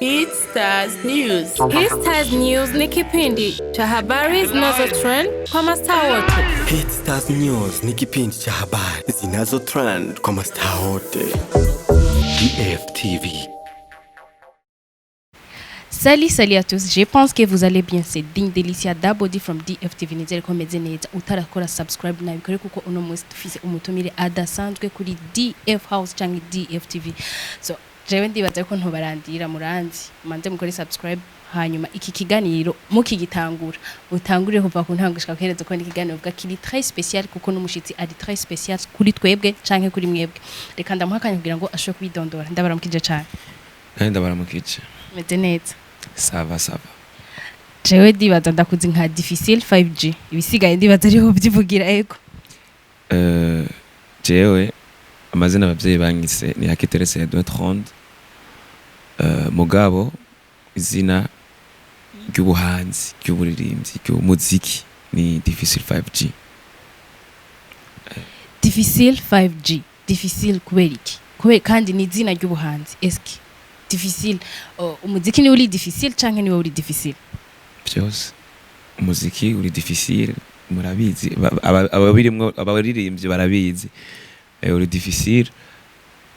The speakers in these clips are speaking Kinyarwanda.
Stars News. Stars News ni kipindi cha habari zinazotrend kwa mastaa wote. Stars News ni kipindi cha habari zinazotrend kwa mastaa wote. DFTV. Salut à tous, je pense que vous allez bien. C'est Ding Delicia Dabodi from DFTV. Nizere ko meze neza utarakora subscribe na bikore kuko uno munsi tufise umutumire adasanzwe kuri DF House cyangwa DFTV. So jewe ndibaza ko ntobarandira muranzi manze mukore subscribe hanyuma iki kiganiro mukigitangura utangurire kuva ku ntango gushika kuhereza ko ikiganiro vuga kiri très spécial kuko n'umushitsi ari très spécial kuri twebwe canke kuri mwebwe. Reka ndamuhakanye kugira ngo ashobore kubidondora. Ndabaramukije cyane. Ndabaramukije. Meze neza. Sava. Jewe ndibaza ndakuzi nka DIFFICILE5G. Ibisigaye ndibaza ariho byivugira ego. Jewe amazina abavyeyi banyise ni Hakiterese ya 230. Mugabo izina ry'ubuhanzi, ry'uburirimbyi, ry'umuziki ni DIFFICILE5G. DIFFICILE5G. Difficile kubera iki? Kubera kandi ni izina ry'ubuhanzi. Eski difficile umuziki ni uri difficile canke ni uri difficile? Byose umuziki uri difficile murabizi abaririmbyi barabizi. Uri difficile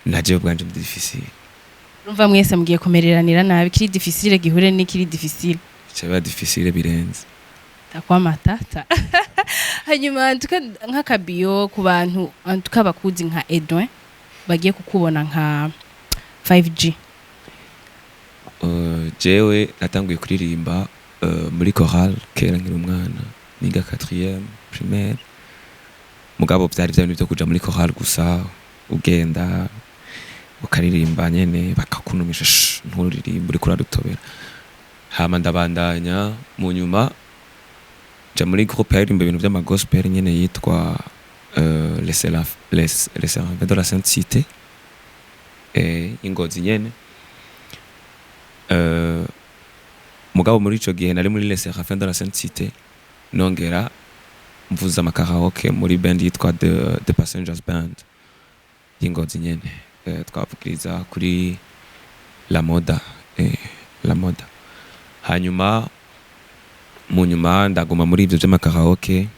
naje ubwanje ndi difficile. Urumva mwese mugiye komereranira nabi kiri difficile gihure ni kiri difficile. Cyaba difficile birenze. Takwa matata. Hanyuma nk'akabiyo ku bantu tukabakuzi nka Edwin bagiye kukubona nka 5G. Jewe natanguye kuririmba muri chorale kera nkiri umwana niga 4e primaire. Mugabo byari byo kuja muri chorale gusa ugenda ukaririmba nyene bakakunumisha nturirimba uri kuradutobera. Hama ndabandanya mu nyuma ja muri groupe yaririmba ibintu by'ama gospel nyene yitwa les servants de la Sainte Cité ingozi nyene. Mugabo muri ico gihe nari muri les servants de la Sainte Cité nongera mvuza amakaraoke muri band yitwa The Passengers Band ingozi nyene. Twavugiriza kuri La Moda hanyuma mu nyuma ndaguma muri ivyo by'amakaraoke.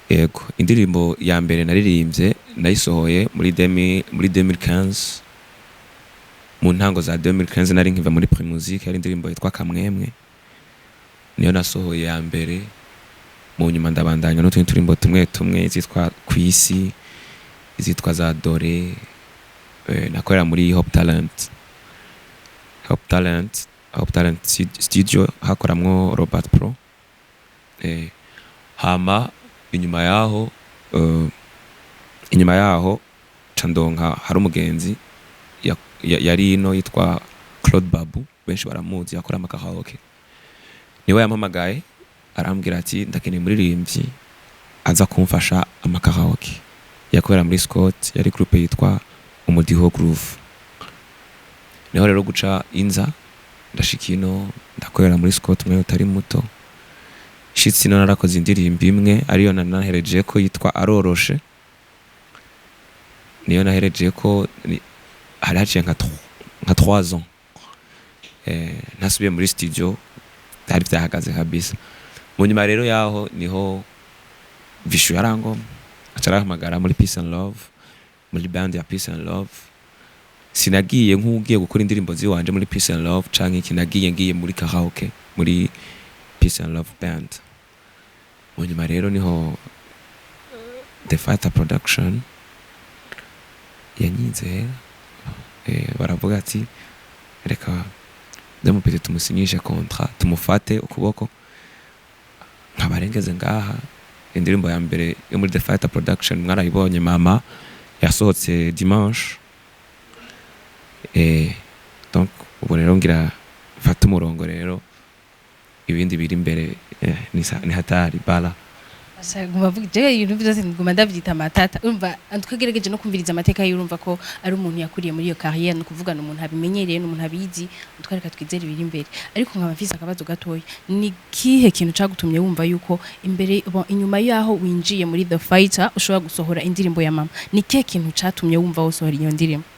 Ego indirimbo ya mbere naririmbye nayisohoye muri 2015. Mu ntango za 2015 nari nkiva muri Primusique yari indirimbo yitwa Kamwemwe niyo nasohoye ya mbere. Mu nyuma ndabandanya no turimbo tumwe zitwa Kwisi, izitwa za Dore, nakorera muri Hope Talent studio hakoramwo Robert Pro. Hama inyuma yaho candonka hari umugenzi yari ino yitwa Claude Babu benshi baramuzi yakora amakaraoke. Niwe yampamagaye arambwira ati ndakeneye muririmbyi aza kumfasha amakaraoke. Yakorera muri Scott yari groupe yitwa Umudiho Groove. Niho rero guca inza ndashikino ndakorera muri Scott mwe utari muto. Shitsi no narakoze indirimbo imwe ariyo nanahereje ko yitwa Aroroshe. Niyo nahereje ko hari haciye nka 3 ans. Nasubiye muri studio hari byahagaze kabisa. Mu nyuma rero yaho niho Vishu yarangoma acarahamagara muri Peace and Love muri band ya Peace and Love. Sinagiye nk'ugiye gukora indirimbo ziwanje muri Peace and Love canke ikinagiye ngiye muri karaoke muri Peace and Love band. Mu nyuma rero niho The Fighter Production yanyinze baravuga ati reka ndamupete tumusinyishe contrat tumufate ukuboko nkabarengeze ngaha. Indirimbo ya mbere yo muri The Fighter Production mwarayibonye mama yasohotse dimanche. Donc ubu rero ngira fata umurongo rero ibindi biri imbere ni hatari bala. Nguma vugije ibintu byose nguma ndavyita matata. Urumva tukagerageje no kumviriza amateka y'urumva ko ari umuntu yakuriye muri iyo carrière no kuvugana umuntu abimenyereye n'umuntu abizi twareka twizera ibiri imbere. Ariko nkaba mfise akabazo gatoya. Ni kihe kintu cagutumye wumva yuko imbere inyuma yaho winjiye muri The Fighter ushobora gusohora indirimbo ya mama? Ni kihe kintu catumye wumva wosohora iyo ndirimbo?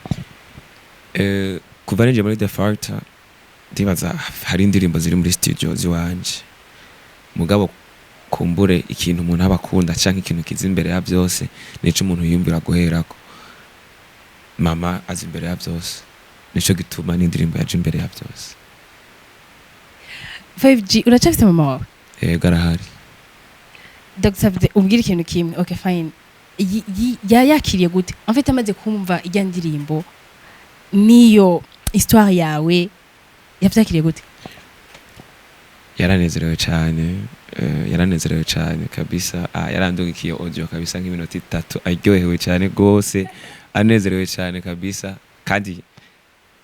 kuva ninje muri The Factor ndibaza hari indirimbo ziri muri studio ziwanje mugabo kumbure ikintu umuntu abakunda canke ikintu kiza imbere ya byose nico umuntu yiyumvira guherako mama azi imbere ya byose nico gituma n'indirimbo yaje imbere ya byose 5G uracafite mama wawe yego arahari Dr. Vide ubwira ikintu kimwe okay fine yakiriye gute en fait amaze kumva ijya ndirimbo niyo histoire yawe yavyakiriye gute yaranezerewe cyane kabisa yarandugikiye audio kabisa nk'iminota 3 aryohewe cyane gose anezerewe cyane kabisa kandi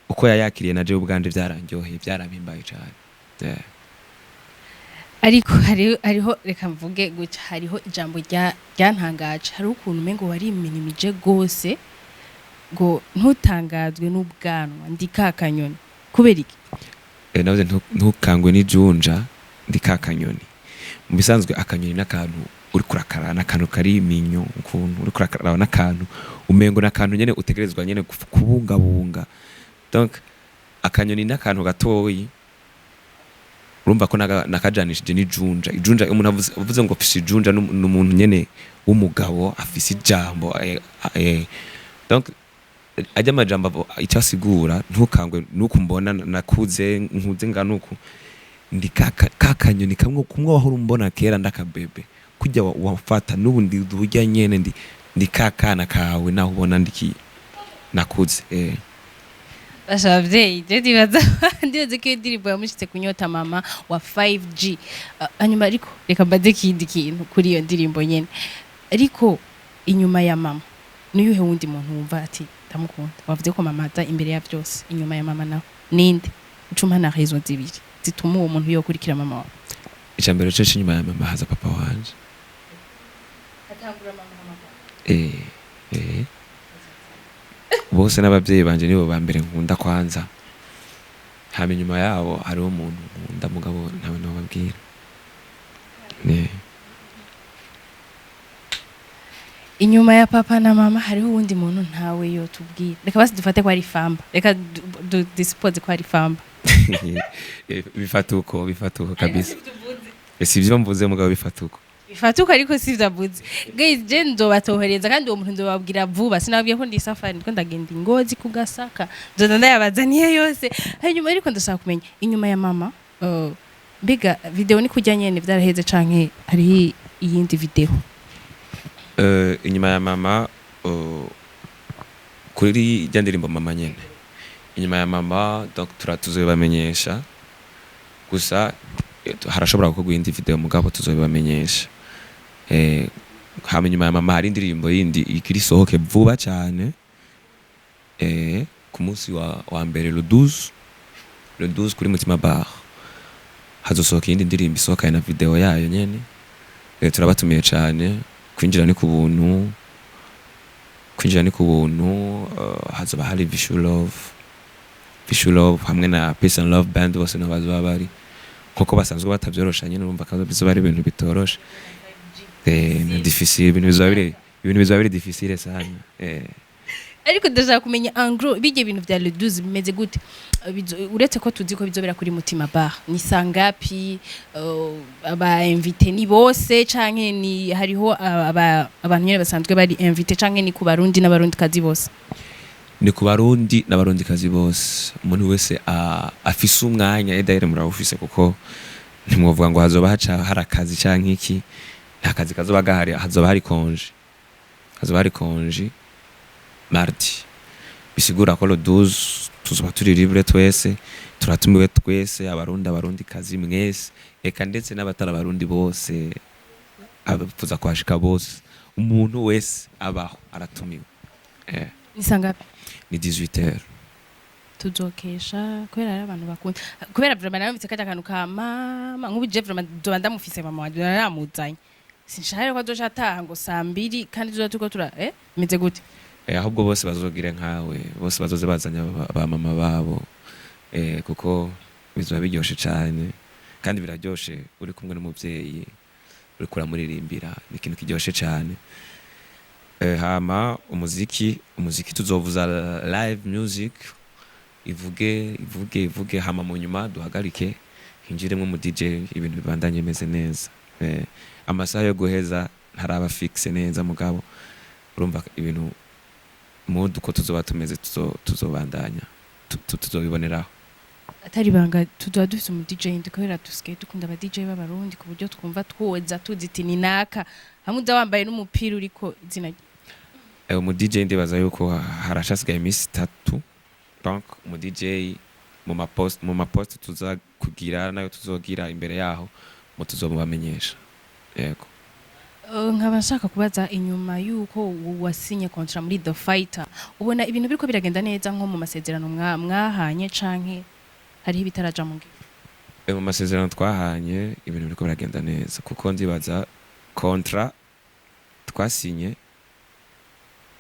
uko yayakiriye naje ubwanje byarandyoheye byarampimbaye cyane ariko hariho reka mvuge gutya hariho ijambo ryantangaje hari ukuntu umengo wari minimije gose ngo ntutangazwe n'ubwanwa ndikakanyoni kubera iki navuze ntukangwe n'ijunja ndikakanyoni mu bisanzwe akanyoni n'akantu uri kurakara n'akantu kari iminyo ukuntu uri kurakara n'akantu umengo n'akantu nyene utegerezwa nyene kubungabunga donc akanyoni n'akantu gatoyi urumva ko nakajanishije n'ijunja ijunja umuntu avuze ngo afise ijunja n'umuntu nyene w'umugabo afise ijambo donc ajya amajambo icyasigura ntukangwe nuko mbona nakuze nkuze nganuko ndi kakanyoni kamwe kumwe wahora umbona kera ndakabebe kujya wafata n'ubundi duhujya nyene ndi kakana kawe naho ubona ndiki nakuze Abavyeyi ndibaza ko indirimbo yamushitse kunyota mama wa 5G hanyuma ariko reka mbaze kindi kintu kuri iyo ndirimbo nyene ariko inyuma ya mama niyuhe wundi muntu wumva ati ndamukunda wavuze ko mama ata imbere ya byose inyuma ya mama nawe ninde ucuma na raison zibiri zituma uwo muntu yokurikira mama wawe icambere cyo inyuma ya mama haza papa wanje atangura mama bose n'abavyeyi banje nibo ba mbere nkunda kwanza hama inyuma yabo hari umuntu nkunda mugabo ntawe nababwira inyuma ya papa na mama hariho uwundi muntu ntawe yotubwira reka basi dufate ko ari famba reka dispose ko ari famba bifatuko kabisa sivyo mvuze mugabo bifatuko ariko sivyavuze guys je ndobatohereza kandi uwo muntu ndobabwira vuba sinabwiye ko ndi safari ndiko ndagenda ingozi kugasaka nzoza ndayabazaniye yose hanyuma ariko ndashaka kumenya inyuma ya mama mbega video ni kujya nyene vyaraheze canke hari iyindi video inyuma ya mama kuri ijya ndirimbo mama nyene inyuma ya mama donc turazobamenyesha gusa harashobora gukorwa indi video mugabo tuzobamenyesha hama inyuma ya mama hari indirimbo yindi ikiri sohoke vuba cyane ku munsi wa mbere le 12 kuri Mutima Bar hazosohoka indi ndirimbo isohoka na video yayo nyene turabatumiye cyane kwinjira ni ku buntu hazoba hari Visual Love hamwe na Peace and Love Band bose n'abazoba bari koko basanzwe batavyorosha nyene urumva ko bizoba ari ibintu bitoroshe difficile ibintu bizoba biri difficile sana ariko ndashaka kumenya angro bije ibintu vya le 12 bimeze gute uretse ko tuzi ko bizobera kuri Mutima Bar ni sangapi aba invité ni bose canke ni hariho abantu nyene basanzwe bari invité canke ni ku barundi n'abarundi kazi bose ni ku barundi n'abarundi kazi bose umuntu wese afise umwanya edaire murawufise kuko ntimwovuga ngo hazoba hari akazi canke iki nta kazi kazoba gahari hazoba hari konji mardi bisigura ko le 12 tuzoba turi libre twese turatumiwe twese abarundi kazi mwese eka ndetse n'abatara abarundi bose abafuza kwashika bose umuntu wese abaho aratumiwe ni sangapi ni 18h tuzokesha kubera ari abantu bakunda kubera vraiment naramutse kaje akantu ka mama nk'ubu je vraiment doba ndamufise mama wanje naramuzanye sinshaka ko azoja ataha ngo 2:00 kandi tuza tuko meze gute ahubwo bose bazogire nkawe bose bazoze bazanya ba mama babo kuko bizoba biryoshe cyane kandi biraryoshe uri kumwe n'umuvyeyi uri kuramuririmbira ni ikintu kiryoshe cyane hama umuziki tuzovuza live music ivuge hama mu nyuma duhagarike hinjiremo mu DJ ibintu bibandanye bimeze neza. Amasaha yo guheza ntaraba fixe neza mugabo urumva ibintu mu duko tuzoba tumeze tuzobandanya tuzobiboneraho. Atari banga tuzoba dufise umu DJ ndikobera dusigaye dukunda aba DJ b'abarundi ku buryo twumva twoza tuziti ni naka hamwe uza wambaye n'umupira uriko izina umu DJ ndibaza yuko harashasigaye imisi 3 donc umu DJ mu mapost tuza kugira nayo tuzogira imbere yaho mu tuzobamenyesha. Yego. Nkaba nshaka kubaza inyuma yuko wasinye kontra muri The Fighter ubona ibintu biriko biragenda neza nko mu masezerano mwahanye canke hariho ibitaraja mu ngiro? Mu masezerano twahanye ibintu biriko biragenda neza kuko ndibaza kontra twasinye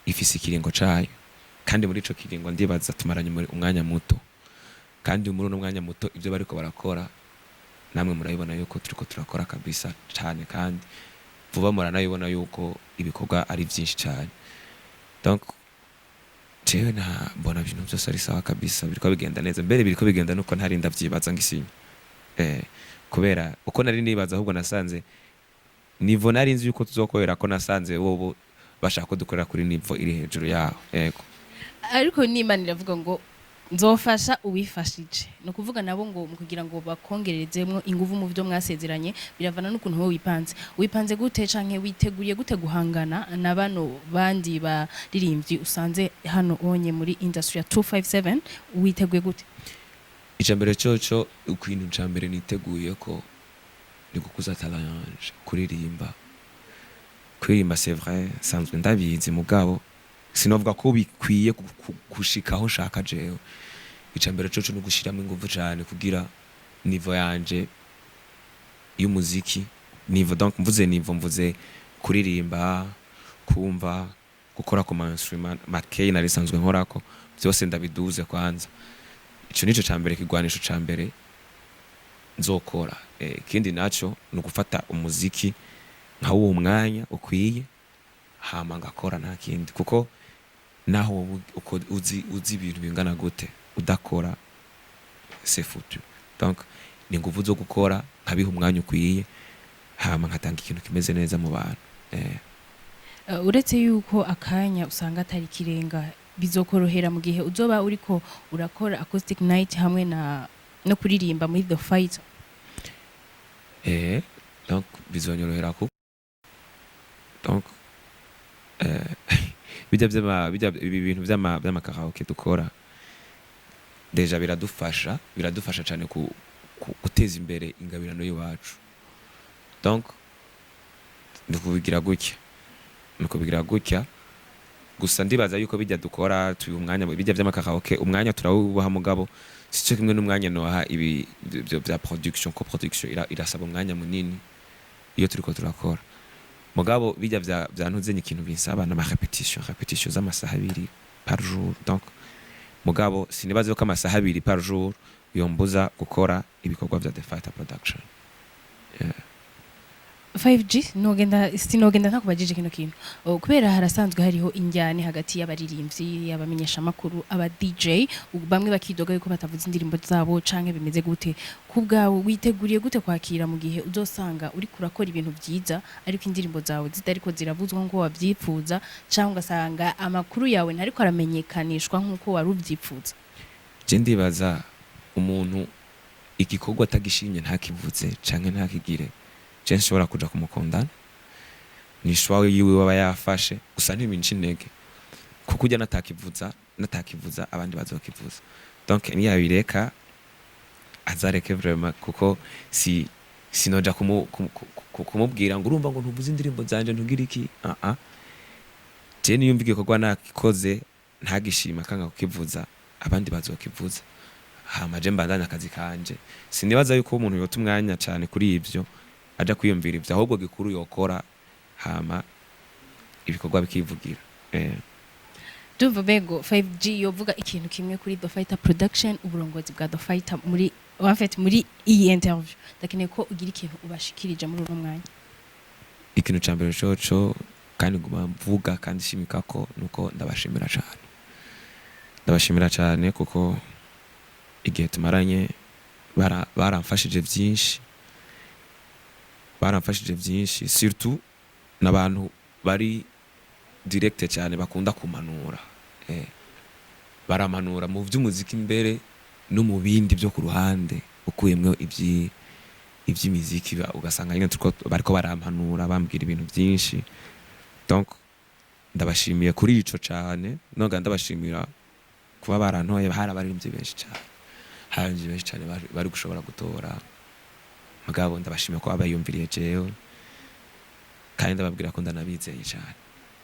ifise ikiringo cayo kandi muri ico kiringo ndibaza tumaranye muri umwanya muto kandi muri uno mwanya muto ivyo bariko barakora namwe murabibona yuko turiko turakora kabisa cyane kandi vuba muranabibona yuko ibikorwa ari byinshi cyane. Donc jewe na mbona ibintu byose ari sawa kabisa biriko bigenda neza mbere biriko bigenda nuko ntari ndavyibaza ngisinye kubera uko nari nibaza ahubwo nasanze nivo nari nzi yuko tuzokorera ko nasanze bobo bashaka ko dukorera kuri nivo iri hejuru yaho. Yego. Ariko n'Imana iravuga ngo nzofasha uwifashije no kuvuga nabo ngo mu kugira ngo bakongererezemo ingufu mu byo mwasezeranye biravana n'ukuntu wowe wipanze gute canke witeguriye gute guhangana na bano bandi baririmbyi usanze hano onye muri industry ya 257 witeguye gute? Icambere cyoco ukwintu cambere niteguye ko ni gukuza talent yanje kuririmba c'est vrai sanzwe ndabizi mugabo sinovuga ko bikwiye gushikaho nshaka jewe. Icambere cyoco no gushiramo ingufu cyane kugira nivo yanje y'umuziki nivo donc mvuze kuririmba kumva gukora ku instrument makey nari sanzwe nkorako byose ndabiduze kwanza. Ico nico cambere kigwanisho cambere nzokora. Kindi naco no gufata umuziki nka uwo mwanya ukwiye hama ngakora nta kindi kuko naho uko uzi ibintu bingana gute udakora c'est foutu. Donc ni nguvu zo gukora nkabiha umwanya ukwiye hama nkatanga ikintu kimeze neza mu bantu. Uretse yuko akanya usanga atari kirenga bizokorohera mu gihe uzoba uriko urakora acoustic night hamwe no kuririmba muri The Fighter? Donc bizonyorohera ko donc bijya ibintu by'amakaraoke dukora deja biradufasha cyane guteza imbere ingabirano y'iwacu. Donc nukubigira gutya gusa ndibaza yuko bijya dukora tuyu umwanya bijya by'amakaraoke umwanya turawubaha mugabo sico kimwe n'umwanya noha ibi bya production irasaba umwanya munini iyo turiko turakora mugabo bijya bya ntuzenye ikintu binsaba na repetition z'amasaha 2 par jour. Donc mugabo sinibaze ko amasaha 2 par jour yombuza gukora ibikorwa bya The Fighter production. 5G sinogenda ntakubajije kino kintu kubera harasanzwe hariho injyane hagati y'abaririmbyi y'abamenyesha makuru aba DJ bamwe bakidoga yuko batavuze indirimbo zabo canke bimeze gute kubgawe witeguriye gute kwakira mu gihe uzosanga uri kurakora ibintu byiza ariko indirimbo zawe zitariko ziravuzwa ngo wavyipfuza cyangwa ugasanga amakuru yawe ntariko aramenyekanishwa nkuko wari uvyipfuza? Je ndibaza umuntu igikorwa atagishimye ntakivuze canke ntakigire Jensi shobora kuja kumukondana nishwawe yiwe waba yafashe gusa ntibinci intege kuko ujya natakivuza abandi bazokivuza. Donc ni yabireka azareke vraiment kuko sinoja kumubwira ngo urumva ngo ntuvuze indirimbo zanje ntugira iki je niyumva igikorwa nakikoze ntagishima kanga kukivuza abandi bazokivuza hama je mbandanya akazi kanje. Sinibaza yuko umuntu yota umwanya cyane kuri ivyo aja kwiyumvira ivyo ahubwo gikuru yokora hama ibikorwa bikivugira. Ndumva bego 5G yovuga ikintu kimwe kuri The Fighter production uburongozi bwa The Fighter muri en fait muri iyi interview ndakeneye ko ugira ikintu ubashikirije muri uno mwanya. Ikintu cambere coco kandi nguma mvuga kandi shimika ko nuko ndabashimira cyane kuko igihe tumaranye baramfashije byinshi surtout n'abantu bari direct cyane bakunda kumanura baramanura mu by'umuziki imbere no mu bindi byo ku ruhande ukuyemwe iby'imiziki ugasanga nyine bariko barampanura bambwira ibintu byinshi donc ndabashimiye kuri ico cyane noga ndabashimira kuba barantoye harabaririmbye benshi cyane bari gushobora gutora mugabo ndabashimiye ko abayumviriye jewe kandi ndababwira ko ndanabizeye cyane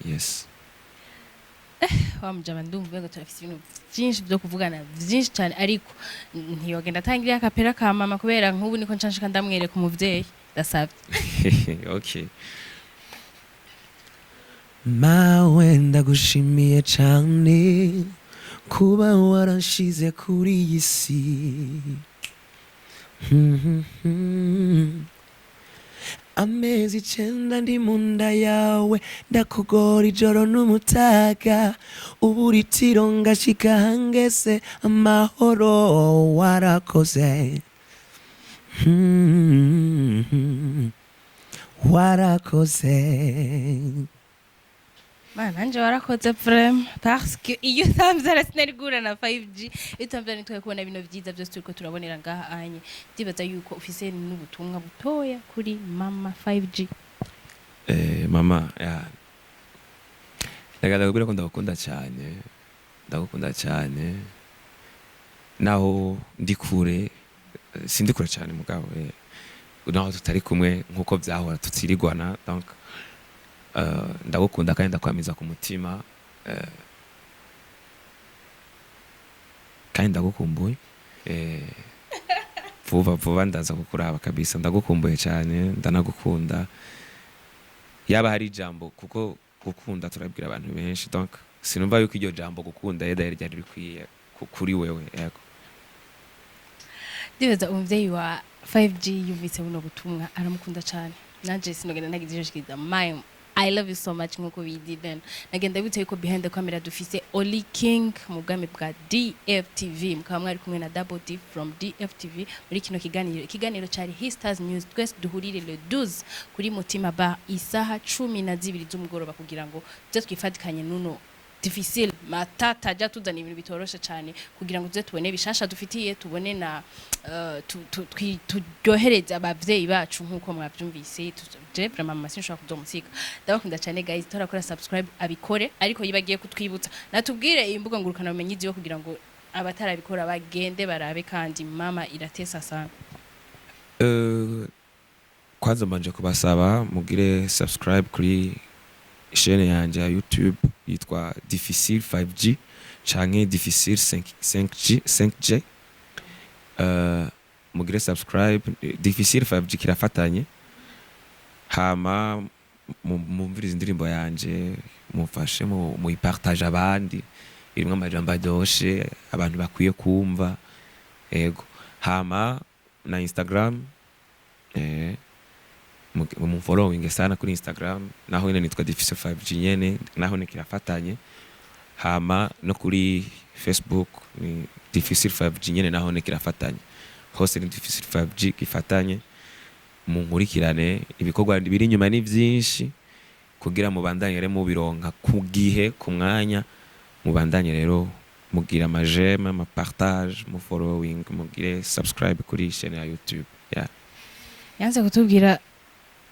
yes wamujama ndumva ngo turafite ibintu byinshi byo kuvugana byinshi cyane ariko ntiyogenda atangira akapera ka mama kubera nk'ubu niko ncanshika ndamwereka umuvyeyi ndasabye okay mawe ndagushimiye cyane kuba waranshize kuri iyi si amezi 9 ndi mu nda yawe ndakugora ijoro n'umutaga uburitiro ngashika hangese amahoro warakoze warakoze nanje warakoze vraiment parce que iyo utamvye sinarigura na 5G utamvye nitwe kubona bino vyiza byose turiko turabonera ngaha anye ndibaza yuko ufise n'ubutumwa butoya kuri mama 5G mama ndagakubwira ko ndagukunda cyane naho ndikure sindikure cyane mugabo naho tutari kumwe nkuko byahora tutirigwana donc ndagukunda kandi ndakwamiza ku mutima kandi ndagukumbuye vuba ndaza kukuraba kabisa ndagukumbuye cyane ndanagukunda yaba hari ijambo kuko gukunda turabwira abantu benshi donc sinumva yuko iryo jambo gukunda ryari rikwiye kuri wewe yego ndibaza umuvyeyi wa 5G yumvise buno butumwa aramukunda cyane nanje sinogenda nagize ijishikiriza mama I love you so much nkuko we did then nagenda bite yuko behind the camera dufise Oli King mu bwami bwa DFTV mukaba mwari kumwe na Double D from DFTV muri kino kiganiro cyari Histers News twese duhurire le 12 kuri Mutima Bar isaha 12 z'umugoroba kugira ngo tuje twifatikanye nuno difficile matata ajya tuzana ibintu bitoroshe cyane kugira ngo tuze tubone bishasha dufitiye tubone na turyohereza abavyeyi bacu nkuko mwabyumvise je vraiment mama sinshaka kuzomusika ndabakunda cyane guys torakora subscribe abikore ariko yibagiye kutwibutsa natubwire imbuga ngurukana bumenyi ziyo kugira ngo abatarabikora bagende barabe kandi mama iratesa sana kwanza mbanje kubasaba mugire subscribe kuri chaîne yanje ya YouTube yitwa DIFFICILE5G canke DIFFICILE5G mugire subscribe DIFFICILE5G kirafatanye hama mumviriza indirimbo yanje mufashe mu ipartage abandi irimwe amajambo adoshe abantu bakwiye kumva ego hama na Instagram mu following sana kuri Instagram naho ine nitwa DIFFICILE5G nyene naho ne kirafatanye hama no kuri Facebook ni DIFFICILE5G nyene naho ne kirafatanye hose ni DIFFICILE5G kifatanye mu nkurikirane ibikorwa biri nyuma ni byinshi kugira mu bandanye rero mu bironka ku gihe ku mwanya mu bandanye rero mugira amajema ama partage mu following mugire subscribe kuri chaîne ya YouTube yanze kutubwira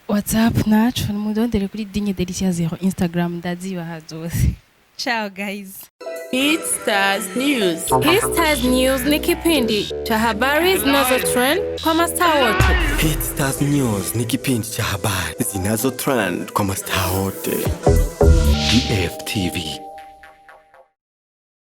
WhatsApp nacho mudondere kuri Dinye Delicia 0 Instagram ndazibaha zose ciao guys Histers News. Histers News ni kipindi cha habari zinazo trend kwa mastaa wote. Histers News ni kipindi cha habari zinazo trend kwa mastaa wote. DFTV.